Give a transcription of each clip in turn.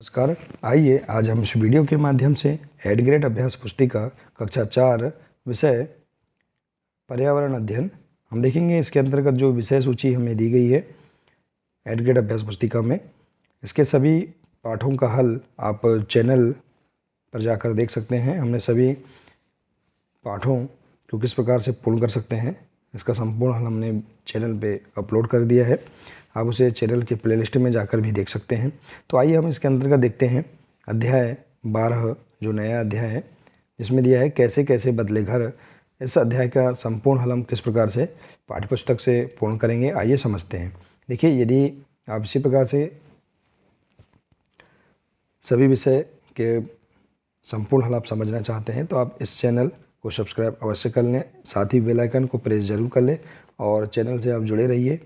नमस्कार। आइए आज हम इस वीडियो के माध्यम से एड ग्रेड अभ्यास पुस्तिका कक्षा 4 विषय पर्यावरण अध्ययन हम देखेंगे। इसके अंतर्गत जो विषय सूची हमें दी गई है एड ग्रेड अभ्यास पुस्तिका में, इसके सभी पाठों का हल आप चैनल पर जाकर देख सकते हैं। हमने सभी पाठों को किस प्रकार से पूर्ण कर सकते हैं इसका संपूर्ण हल हमने चैनल पे अपलोड कर दिया है। आप उसे चैनल के प्लेलिस्ट में जाकर भी देख सकते हैं। तो आइए हम इसके अंतर्गत देखते हैं अध्याय 12 जो नया अध्याय है जिसमें दिया है कैसे कैसे बदले घर। इस अध्याय का संपूर्ण हल हम किस प्रकार से पाठ्यपुस्तक से पूर्ण करेंगे, आइए समझते हैं। देखिए, यदि आप इसी प्रकार से सभी विषय के संपूर्ण हल आप समझना चाहते हैं तो आप इस चैनल को सब्सक्राइब अवश्य कर लें, साथ ही बेल आइकन को प्रेस जरूर कर लें और चैनल से आप जुड़े रहिए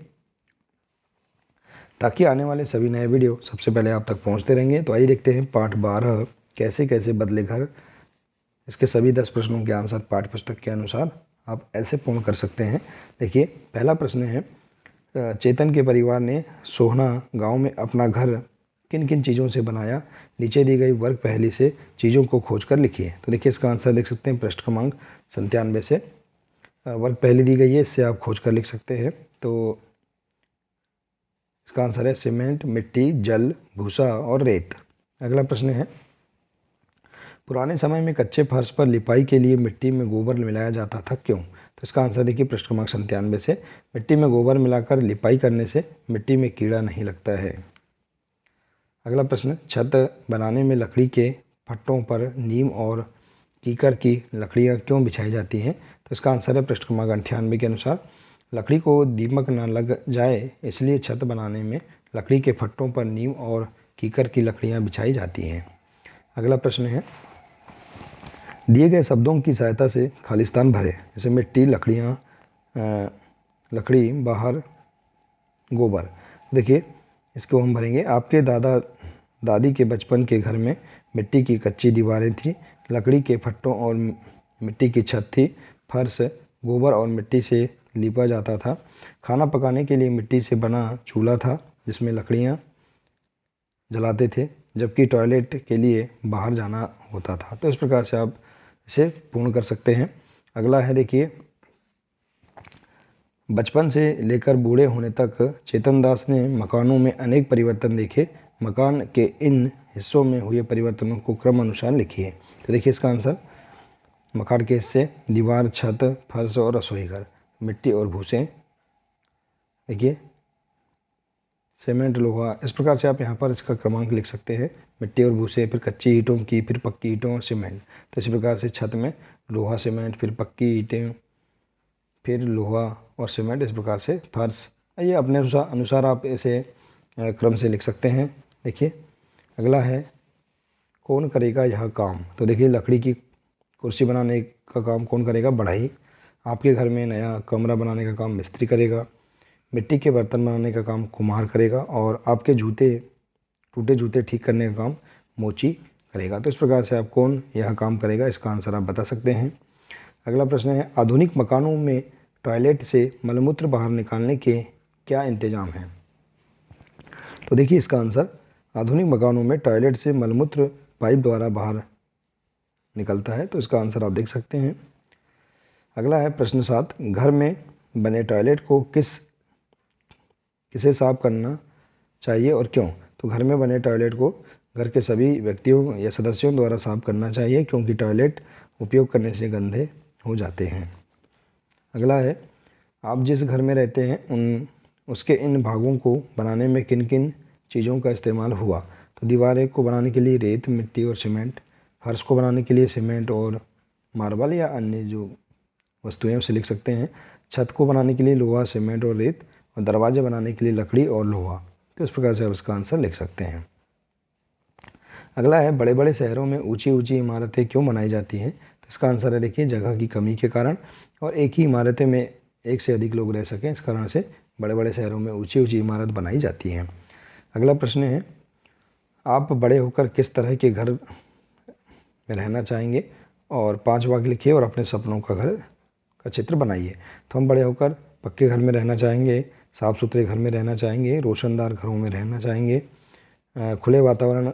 ताकि आने वाले सभी नए वीडियो सबसे पहले आप तक पहुंचते रहेंगे। तो आइए देखते हैं पाठ 12 कैसे कैसे बदले घर। इसके सभी 10 प्रश्नों के आंसर पाठ्यपुस्तक के अनुसार आप ऐसे पूर्ण कर सकते हैं। देखिए, पहला प्रश्न है, चेतन के परिवार ने सोहना गांव में अपना घर किन किन चीज़ों से बनाया, नीचे दी गई वर्ग पहेली से चीज़ों को खोज कर लिखिए। तो देखिए, इसका आंसर देख सकते हैं पृष्ठ क्रमांक 97 से वर्ग पहेली दी गई है, इससे आप खोज कर लिख सकते हैं। तो इसका आंसर है सीमेंट, मिट्टी, जल, भूसा और रेत। अगला प्रश्न है, पुराने समय में कच्चे फर्श पर लिपाई के लिए मिट्टी में गोबर मिलाया जाता था, क्यों? तो इसका आंसर देखिए पृष्ठ क्रमांक 97 से मिट्टी में गोबर मिलाकर लिपाई करने से मिट्टी में कीड़ा नहीं लगता है। अगला प्रश्न, छत बनाने में लकड़ी के फट्टों पर नीम और कीकर की लकड़ियाँ क्यों बिछाई जाती हैं? तो इसका आंसर है पृष्ठ क्रमांक 98 के अनुसार लकड़ी को दीमक न लग जाए इसलिए छत बनाने में लकड़ी के फट्टों पर नीम और कीकर की लकड़ियाँ बिछाई जाती हैं। अगला प्रश्न है, दिए गए शब्दों की सहायता से खालिस्तान भरें, जैसे मिट्टी, लकड़ियाँ, लकड़ी, बाहर, गोबर। देखिए, इसको हम भरेंगे। आपके दादा दादी के बचपन के घर में मिट्टी की कच्ची दीवारें थी, लकड़ी के फट्टों और मिट्टी की छत थी, फर्श गोबर और मिट्टी से लिपा जाता था, खाना पकाने के लिए मिट्टी से बना चूल्हा था जिसमें लकड़ियाँ जलाते थे, जबकि टॉयलेट के लिए बाहर जाना होता था। तो इस प्रकार से आप इसे पूर्ण कर सकते हैं। अगला है, देखिए, बचपन से लेकर बूढ़े होने तक चेतन दास ने मकानों में अनेक परिवर्तन देखे, मकान के इन हिस्सों में हुए परिवर्तनों को क्रम अनुसार लिखिए। तो देखिए, इसका आंसर मकान के हिस्से दीवार, छत, फर्श और रसोई घर, मिट्टी और भूसे, देखिए सीमेंट, लोहा। इस प्रकार से आप यहाँ पर इसका क्रमांक लिख सकते हैं, मिट्टी और भूसे, फिर कच्ची ईंटों की, फिर पक्की ईंटों और सीमेंट। तो इसी प्रकार से छत में लोहा, सीमेंट, फिर पक्की ईंटें, फिर लोहा और सीमेंट, इस प्रकार से फर्श। ये अपने अनुसार आप इसे क्रम से लिख सकते हैं। देखिए, अगला है, कौन करेगा यह काम? तो देखिए, लकड़ी की कुर्सी बनाने का काम कौन करेगा? बढ़ई। आपके घर में नया कमरा बनाने का काम मिस्त्री करेगा, मिट्टी के बर्तन बनाने का काम कुम्हार करेगा और आपके टूटे जूते ठीक करने का काम मोची करेगा। तो इस प्रकार से आप कौन यह काम करेगा, इसका आंसर आप बता सकते हैं। अगला प्रश्न है, आधुनिक मकानों में टॉयलेट से मलमूत्र बाहर निकालने के क्या इंतजाम हैं? तो देखिए, इसका आंसर आधुनिक मकानों में टॉयलेट से मलमूत्र पाइप द्वारा बाहर निकलता है। तो इसका आंसर आप देख सकते हैं। अगला है प्रश्न 7, घर में बने टॉयलेट को किसे साफ करना चाहिए और क्यों? तो घर में बने टॉयलेट को घर के सभी व्यक्तियों या सदस्यों द्वारा साफ करना चाहिए, क्योंकि टॉयलेट उपयोग करने से गंदे हो जाते हैं। अगला है, आप जिस घर में रहते हैं उसके इन भागों को बनाने में किन किन चीज़ों का इस्तेमाल हुआ? तो दीवार को बनाने के लिए रेत, मिट्टी और सीमेंट, फर्श को बनाने के लिए सीमेंट और मार्बल या अन्य जो वस्तुएं उसे लिख सकते हैं, छत को बनाने के लिए लोहा, सीमेंट और रेत, और दरवाजे बनाने के लिए लकड़ी और लोहा। तो इस प्रकार से आप इसका आंसर लिख सकते हैं। अगला है, बड़े बड़े शहरों में ऊंची ऊंची इमारतें क्यों बनाई जाती हैं? तो इसका आंसर है, देखिए, जगह की कमी के कारण और एक ही इमारतें में एक से अधिक लोग रह सकें, इस कारण से बड़े बड़े शहरों में ऊंची ऊंची इमारत बनाई जाती हैं। अगला प्रश्न है, आप बड़े होकर किस तरह के घर में रहना चाहेंगे? और 5 वाक्य लिखिए और अपने सपनों का घर का चित्र बनाइए। तो हम बड़े होकर पक्के घर में रहना चाहेंगे, साफ़ सुथरे घर में रहना चाहेंगे, रोशनदार घरों में रहना चाहेंगे, खुले वातावरण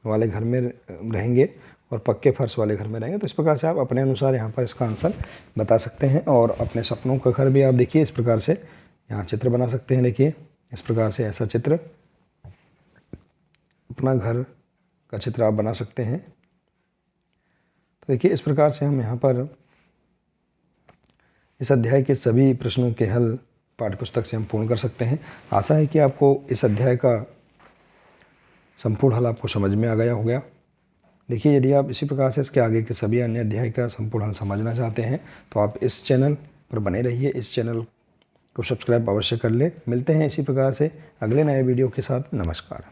वाले घर में रहेंगे और पक्के फर्श वाले घर में रहेंगे। तो इस प्रकार से आप अपने अनुसार यहाँ पर इसका आंसर बता सकते हैं। और अपने सपनों का घर भी आप देखिए इस प्रकार से यहाँ चित्र बना सकते हैं। देखिए इस प्रकार से ऐसा चित्र अपना घर का चित्र आप बना सकते हैं। तो देखिए इस प्रकार से हम यहाँ पर इस अध्याय के सभी प्रश्नों के हल पाठ्यपुस्तक से हम पूर्ण कर सकते हैं। आशा है कि आपको इस अध्याय का संपूर्ण हल आपको समझ में आ गया होगा। देखिए यदि आप इसी प्रकार से इसके आगे के सभी अन्य अध्याय का संपूर्ण हल समझना चाहते हैं तो आप इस चैनल पर बने रहिए, इस चैनल को सब्सक्राइब अवश्य कर ले। मिलते हैं इसी प्रकार से अगले नए वीडियो के साथ। नमस्कार।